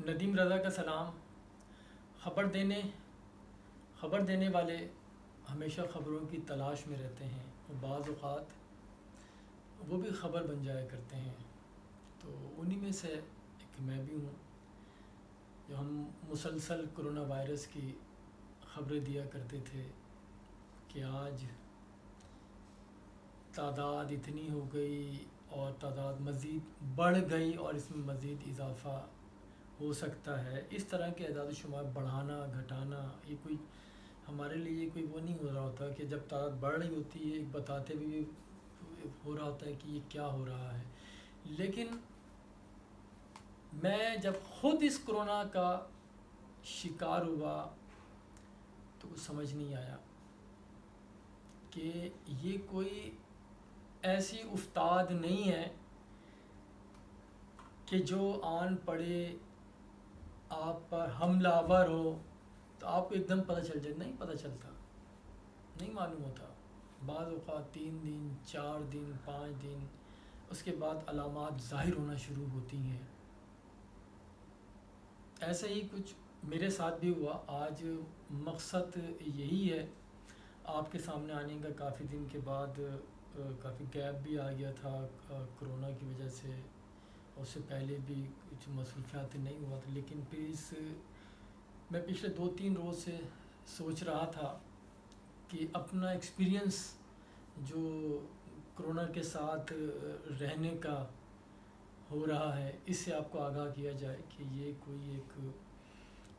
ندیم رضا کا سلام۔ خبر دینے والے ہمیشہ خبروں کی تلاش میں رہتے ہیں اور بعض اوقات وہ بھی خبر بن جایا کرتے ہیں، تو انہی میں سے ایک میں بھی ہوں جو ہم مسلسل کرونا وائرس کی خبریں دیا کرتے تھے کہ آج تعداد اتنی ہو گئی اور تعداد مزید بڑھ گئی اور اس میں مزید اضافہ ہو سکتا ہے۔ اس طرح کے اعداد و شمار بڑھانا گھٹانا یہ کوئی ہمارے لیے کوئی وہ نہیں ہو رہا ہوتا کہ جب تعداد بڑھ رہی ہوتی ہے ایک بتاتے ہوئے ہو رہا ہوتا ہے کہ یہ کیا ہو رہا ہے۔ لیکن میں جب خود اس کرونا کا شکار ہوا تو کچھ سمجھ نہیں آیا کہ یہ کوئی ایسی افتاد نہیں ہے کہ جو آن پڑے آپ پر حملہ آور ہو تو آپ کو ایک دم پتہ چل جائے، نہیں پتہ چلتا، نہیں معلوم ہوتا۔ بعض اوقات 3 دن 4 دن 5 دن اس کے بعد علامات ظاہر ہونا شروع ہوتی ہیں۔ ایسا ہی کچھ میرے ساتھ بھی ہوا۔ آج مقصد یہی ہے آپ کے سامنے آنے کا، کافی دن کے بعد کافی گیپ بھی آ گیا تھا کرونا کی وجہ سے، اس سے پہلے بھی کچھ مصروفیات نہیں ہوا تھا، لیکن پھر میں پچھلے 2-3 روز سے سوچ رہا تھا کہ اپنا ایکسپیرینس جو کرونا کے ساتھ رہنے کا ہو رہا ہے اس سے آپ کو آگاہ کیا جائے کہ یہ کوئی ایک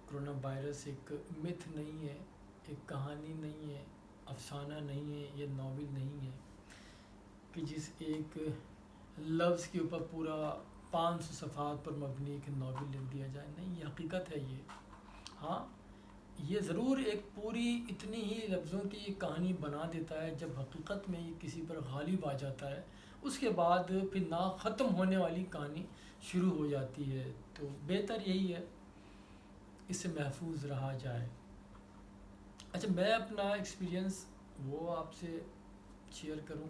کرونا وائرس ایک متھ نہیں ہے، ایک کہانی نہیں ہے، افسانہ نہیں ہے، یہ ناول نہیں ہے کہ جس ایک لفظ کے اوپر پورا 500 صفحات پر مبنی ایک ناول لکھ دیا جائے۔ نہیں، یہ حقیقت ہے۔ یہ ہاں، یہ ضرور ایک پوری اتنی ہی لفظوں کی ایک کہانی بنا دیتا ہے، جب حقیقت میں یہ کسی پر غالب آ جاتا ہے اس کے بعد پھر نہ ختم ہونے والی کہانی شروع ہو جاتی ہے۔ تو بہتر یہی ہے اس سے محفوظ رہا جائے۔ اچھا، میں اپنا ایکسپیرینس وہ آپ سے شیئر کروں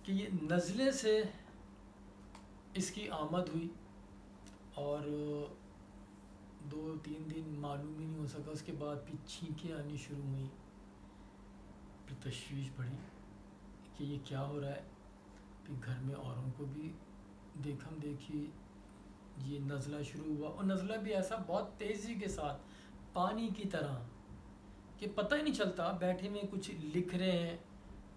کہ یہ نزلے سے اس کی آمد ہوئی اور 2-3 دن معلوم ہی نہیں ہو سکا، اس کے بعد پھر چھینکیں آنی شروع ہوئیں، پھر تشویش بڑھی کہ یہ کیا ہو رہا ہے۔ پھر گھر میں اوروں کو بھی دیکھم دیکھی، یہ نزلہ شروع ہوا اور نزلہ بھی ایسا بہت تیزی کے ساتھ پانی کی طرح کہ پتہ ہی نہیں چلتا، بیٹھے میں کچھ لکھ رہے ہیں،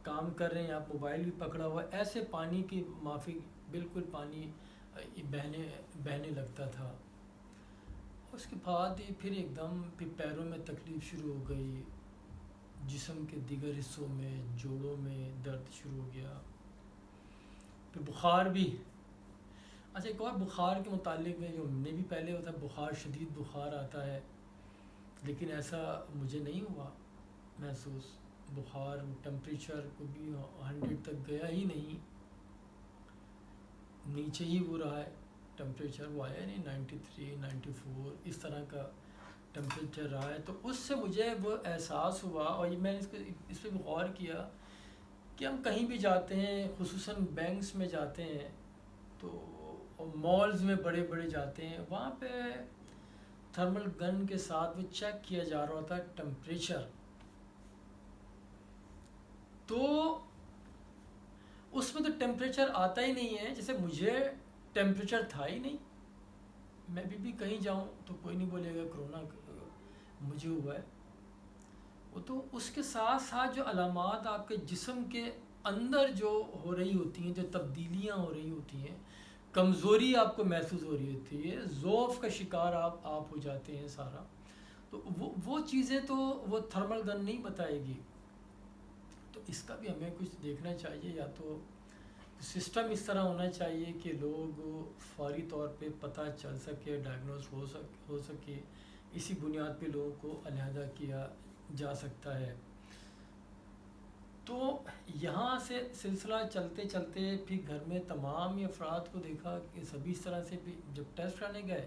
کام کر رہے ہیں، آپ موبائل بھی پکڑا ہوا ہے، ایسے پانی کی مافی بالکل پانی بہنے لگتا تھا۔ اس کے بعد پھر ایک دم پھر پیروں میں تکلیف شروع ہو گئی، جسم کے دیگر حصوں میں جوڑوں میں درد شروع ہو گیا، پھر بخار بھی۔ اچھا، ایک اور بخار کے متعلق میں جو میں بھی پہلے ہوتا ہے بخار، شدید بخار آتا ہے، لیکن ایسا مجھے نہیں ہوا محسوس۔ بخار ٹمپریچر کو بھی 100 تک گیا ہی نہیں، نیچے ہی وہ رہا ہے ٹمپریچر، وہ آیا نہیں 93 94 اس طرح کا ٹمپریچر رہا ہے۔ تو اس سے مجھے وہ احساس ہوا، اور یہ میں نے اس پہ بھی غور کیا کہ ہم کہیں بھی جاتے ہیں، خصوصاً بینکس میں جاتے ہیں تو مالز میں بڑے بڑے جاتے ہیں، وہاں پہ تھرمل گن کے ساتھ وہ چیک کیا جا رہا ہوتا ہے ٹمپریچر، تو اس میں تو ٹیمپریچر آتا ہی نہیں ہے، جیسے مجھے ٹیمپریچر تھا ہی نہیں۔ میں بھی کہیں جاؤں تو کوئی نہیں بولے گا کرونا مجھے ہوا ہے۔ وہ تو اس کے ساتھ ساتھ جو علامات آپ کے جسم کے اندر جو ہو رہی ہوتی ہیں، جو تبدیلیاں ہو رہی ہوتی ہیں، کمزوری آپ کو محسوس ہو رہی ہوتی ہے، ضعف کا شکار آپ ہو جاتے ہیں سارا، تو وہ چیزیں تو وہ تھرمل گن نہیں بتائے گی۔ تو اس کا بھی ہمیں کچھ دیکھنا چاہیے، یا تو سسٹم اس طرح ہونا چاہیے کہ لوگ فوری طور پہ پتہ چل سکے، ڈائگنوز ہو سکے، اسی بنیاد پہ لوگوں کو علیحدہ کیا جا سکتا ہے۔ تو یہاں سے سلسلہ چلتے چلتے پھر گھر میں تمام افراد کو دیکھا کہ سبھی اس طرح سے، جب ٹیسٹ کرانے گئے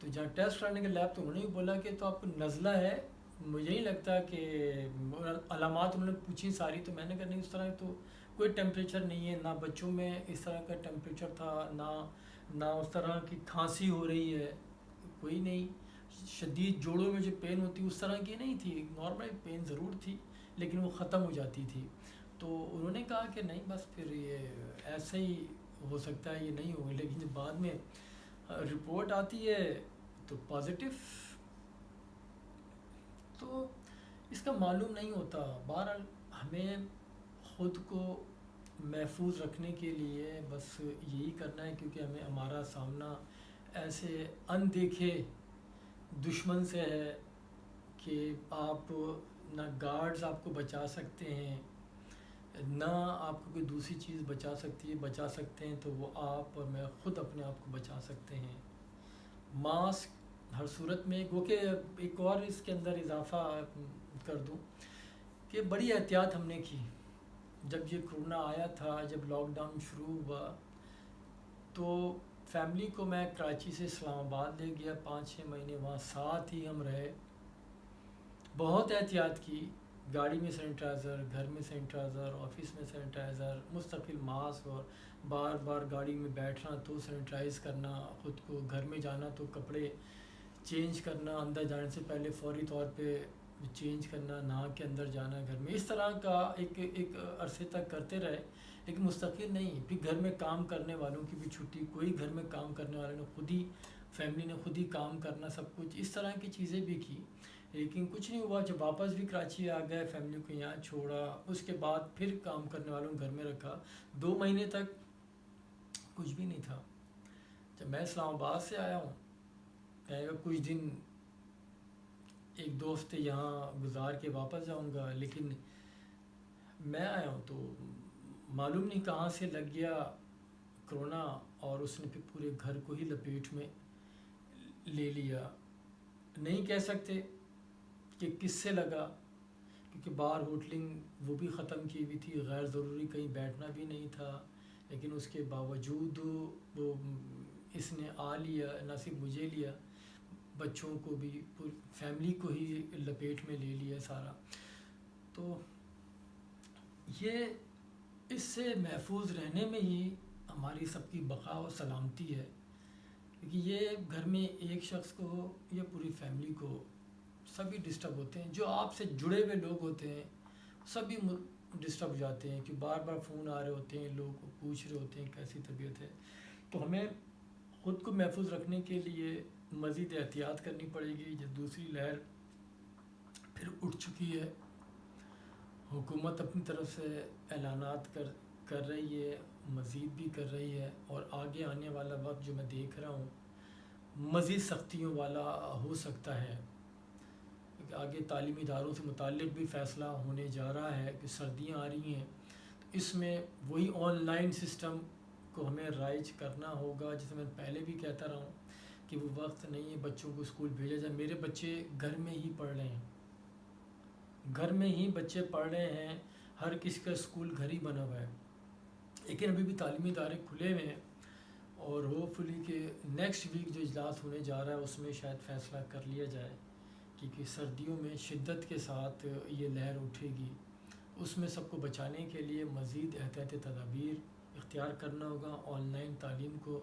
تو جہاں ٹیسٹ کرانے کے لیب تو انہوں نے بھی بولا کہ تو آپ کو نزلہ ہے۔ مجھے نہیں لگتا کہ علامات انہوں نے پوچھی ساری، تو میں نے کہا نہیں، اس طرح تو کوئی ٹیمپریچر نہیں ہے، نہ بچوں میں اس طرح کا ٹیمپریچر تھا، نہ اس طرح کی کھانسی ہو رہی ہے، کوئی نہیں. شدید جوڑوں میں جو پین ہوتی اس طرح کی نہیں تھی, نارمل پین ضرور تھی لیکن وہ ختم ہو جاتی تھی. تو انہوں نے کہا کہ نہیں بس پھر یہ ایسا ہی ہو سکتا ہے, یہ نہیں ہوگا. لیکن جب بعد میں رپورٹ آتی ہے تو پازیٹیو, تو اس کا معلوم نہیں ہوتا. بہرحال ہمیں خود کو محفوظ رکھنے کے لیے بس یہی کرنا ہے, کیونکہ ہمیں ہمارا سامنا ایسے اندیکھے دشمن سے ہے کہ آپ نہ گارڈز آپ کو بچا سکتے ہیں, نہ آپ کو کوئی دوسری چیز بچا سکتے ہیں, تو وہ آپ اور میں خود اپنے آپ کو بچا سکتے ہیں. ماسک ہر صورت میں. وہ کہ ایک اور اس کے اندر اضافہ کر دوں کہ بڑی احتیاط ہم نے کی. جب یہ کرونا آیا تھا, جب لاک ڈاؤن شروع ہوا, تو فیملی کو میں کراچی سے اسلام آباد لے گیا. 5-6 مہینے وہاں ساتھ ہی ہم رہے. بہت احتیاط کی. گاڑی میں سینیٹائزر, گھر میں سینیٹائزر, آفس میں سینیٹائزر, مستقل ماسک, اور بار بار گاڑی میں بیٹھنا تو سینیٹائز کرنا خود کو, گھر میں جانا تو کپڑے چینج کرنا, اندر جانے سے پہلے فوری طور پہ چینج کرنا, نہا کے اندر جانا گھر میں. اس طرح کا ایک عرصے تک کرتے رہے, لیکن مستقل نہیں. پھر گھر میں کام کرنے والوں کی بھی چھٹی, کوئی گھر میں کام کرنے والوں نے خود ہی, فیملی نے خود ہی کام کرنا سب کچھ, اس طرح کی چیزیں بھی کی. لیکن کچھ نہیں ہوا. جب واپس بھی کراچی آ گئے, فیملی کو یہاں چھوڑا, اس کے بعد پھر کام کرنے والوں کو گھر میں رکھا. 2 مہینے تک کچھ بھی نہیں تھا. جب میں اسلام آباد سے آیا ہوں, کہے گا کچھ دن 1-2 ہفتے یہاں گزار کے واپس جاؤں گا, لیکن میں آیا ہوں تو معلوم نہیں کہاں سے لگ گیا کرونا, اور اس نے پھر پورے گھر کو ہی لپیٹ میں لے لیا. نہیں کہہ سکتے کہ کس سے لگا, کیونکہ بار ہوٹلنگ وہ بھی ختم کی ہوئی تھی, غیر ضروری کہیں بیٹھنا بھی نہیں تھا. لیکن اس کے باوجود وہ اس نے آ لیا, نہ صرف مجھے لیا, بچوں کو بھی, پوری فیملی کو ہی لپیٹ میں لے لیا سارا. تو یہ اس سے محفوظ رہنے میں ہی ہماری سب کی بقا و سلامتی ہے, کیونکہ یہ گھر میں ایک شخص کو ہو یا پوری فیملی کو ہو, سبھی ڈسٹرب ہوتے ہیں. جو آپ سے جڑے ہوئے لوگ ہوتے ہیں سبھی ڈسٹرب ہو جاتے ہیں, کہ بار بار فون آ رہے ہوتے ہیں, لوگ پوچھ رہے ہوتے ہیں کیسی طبیعت ہے. تو ہمیں خود کو محفوظ رکھنے کے لیے مزید احتیاط کرنی پڑے گی. جب دوسری لہر پھر اٹھ چکی ہے, حکومت اپنی طرف سے اعلانات کر رہی ہے, مزید بھی کر رہی ہے, اور آگے آنے والا وقت جو میں دیکھ رہا ہوں مزید سختیوں والا ہو سکتا ہے. کیونکہ آگے تعلیمی اداروں سے متعلق بھی فیصلہ ہونے جا رہا ہے کہ سردیاں آ رہی ہیں, تو اس میں وہی آن لائن سسٹم کو ہمیں رائج کرنا ہوگا. جیسے میں پہلے بھی کہتا رہا ہوں کہ وہ وقت نہیں ہے بچوں کو اسکول بھیجا جائے. میرے بچے گھر میں ہی پڑھ رہے ہیں, گھر میں ہی بچے پڑھ رہے ہیں, ہر کسی کا اسکول گھر ہی بنا ہوا ہے. لیکن ابھی بھی تعلیمی ادارے کھلے ہوئے ہیں, اور ہوپ فلی کہ نیکسٹ ویک جو اجلاس ہونے جا رہا ہے اس میں شاید فیصلہ کر لیا جائے, کیونکہ سردیوں میں شدت کے ساتھ یہ لہر اٹھے گی. اس میں سب کو بچانے کے لیے مزید احتیاطی تدابیر اختیار کرنا ہوگا, آن لائن تعلیم کو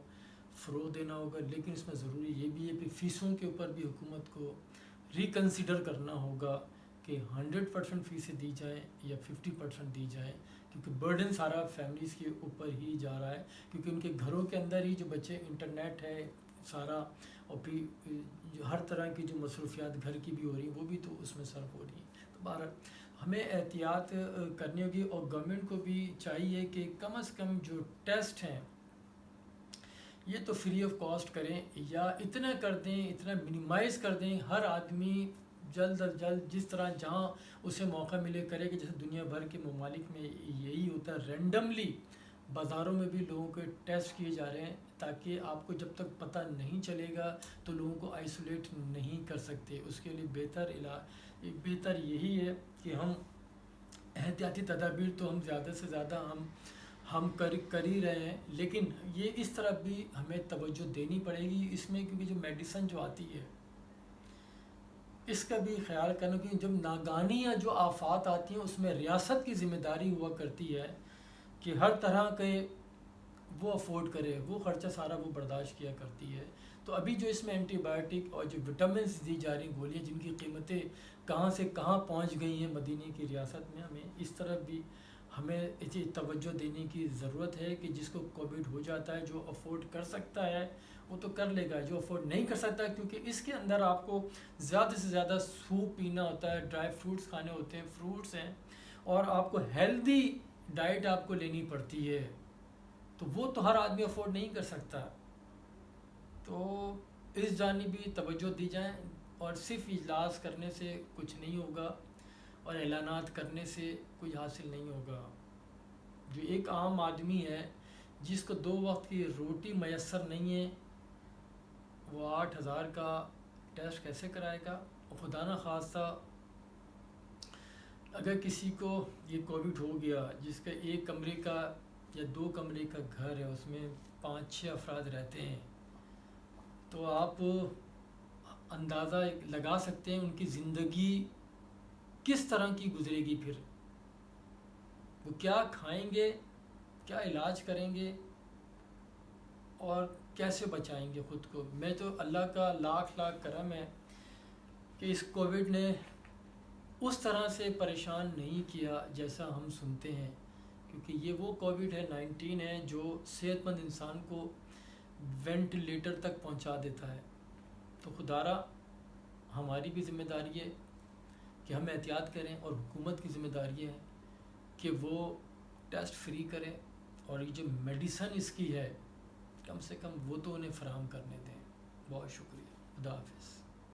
فروغ دینا ہوگا. لیکن اس میں ضروری یہ بھی ہے کہ فیسوں کے اوپر بھی حکومت کو ریکنسیڈر کرنا ہوگا کہ 100% فیسیں دی جائیں یا 50% دی جائیں, کیونکہ برڈن سارا فیملیز کے اوپر ہی جا رہا ہے. کیونکہ ان کے گھروں کے اندر ہی جو بچے, انٹرنیٹ ہے سارا, اور پھر ہر طرح کی جو مصروفیات گھر کی بھی ہو رہی ہیں وہ بھی تو اس میں صرف ہو رہی ہیں. تو بہرحال ہمیں احتیاط کرنی ہوگی, اور گورنمنٹ کو بھی چاہیے کہ کم از کم جو ٹیسٹ ہیں یہ تو فری آف کاسٹ کریں, یا اتنا کر دیں, اتنا منیمائز کر دیں. ہر آدمی جلد از جلد جس طرح جہاں اسے موقع ملے کرے, کہ جیسے دنیا بھر کے ممالک میں یہی ہوتا ہے, رینڈملی بازاروں میں بھی لوگوں کے ٹیسٹ کیے جا رہے ہیں, تاکہ آپ کو جب تک پتہ نہیں چلے گا تو لوگوں کو آئسولیٹ نہیں کر سکتے. اس کے لیے بہتر یہی ہے کہ ہم احتیاطی تدابیر تو ہم زیادہ سے زیادہ ہم کر ہی رہے ہیں, لیکن یہ اس طرح بھی ہمیں توجہ دینی پڑے گی اس میں, کیونکہ جو میڈیسن جو آتی ہے اس کا بھی خیال کرنا, کہ جب ناگہانی یا جو آفات آتی ہیں اس میں ریاست کی ذمہ داری ہوا کرتی ہے کہ ہر طرح کے وہ افورڈ کرے, وہ خرچہ سارا وہ برداشت کیا کرتی ہے. تو تو ابھی جو اس میں اینٹی بائیوٹک اور جو وٹامنس دی جا رہی گولیاں جن کی قیمتیں کہاں سے کہاں پہنچ گئی ہیں مدینہ کی ریاست میں، ہمیں اس طرف بھی ہمیں توجہ دینے کی ضرورت ہے کہ جس کو کووڈ ہو جاتا ہے، جو افورڈ کر سکتا ہے وہ تو کر لے گا، جو افورڈ نہیں کر سکتا، کیونکہ اس کے اندر آپ کو زیادہ سے زیادہ سوپ پینا ہوتا ہے، ڈرائی فروٹس کھانے ہوتے ہیں، فروٹس ہیں، اور آپ کو ہیلدی ڈائٹ آپ کو لینی پڑتی ہے، تو وہ تو ہر آدمی افورڈ نہیں کر سکتا۔ تو اس جانب بھی توجہ دی جائیں، اور صرف اجلاس کرنے سے کچھ نہیں ہوگا اور اعلانات کرنے سے کچھ حاصل نہیں ہوگا۔ جو ایک عام آدمی ہے جس کو 2 وقت کی روٹی میسر نہیں ہے، وہ 8,000 کا ٹیسٹ کیسے کرائے گا؟ خدا نہ خواستہ اگر کسی کو یہ کووڈ ہو گیا، جس کا 1 کمرے کا یا 2 کمرے کا گھر ہے، اس میں 5-6 افراد رہتے ہیں، تو آپ اندازہ لگا سکتے ہیں ان کی زندگی کس طرح کی گزرے گی، پھر وہ کیا کھائیں گے، کیا علاج کریں گے، اور کیسے بچائیں گے خود کو۔ میں تو اللہ کا لاکھ لاکھ کرم ہے کہ اس کووڈ نے اس طرح سے پریشان نہیں کیا جیسا ہم سنتے ہیں، کیونکہ یہ وہ کووڈ ہے 19 ہے جو صحت مند انسان کو وینٹیلیٹر تک پہنچا دیتا ہے۔ تو خدارا ہماری بھی ذمہ داری ہے کہ ہم احتیاط کریں، اور حکومت کی ذمہ داری ہے کہ وہ ٹیسٹ فری کرے، اور یہ جو میڈیسن اس کی ہے کم سے کم وہ تو انہیں فراہم کرنے دیں۔ بہت شکریہ، خدا حافظ۔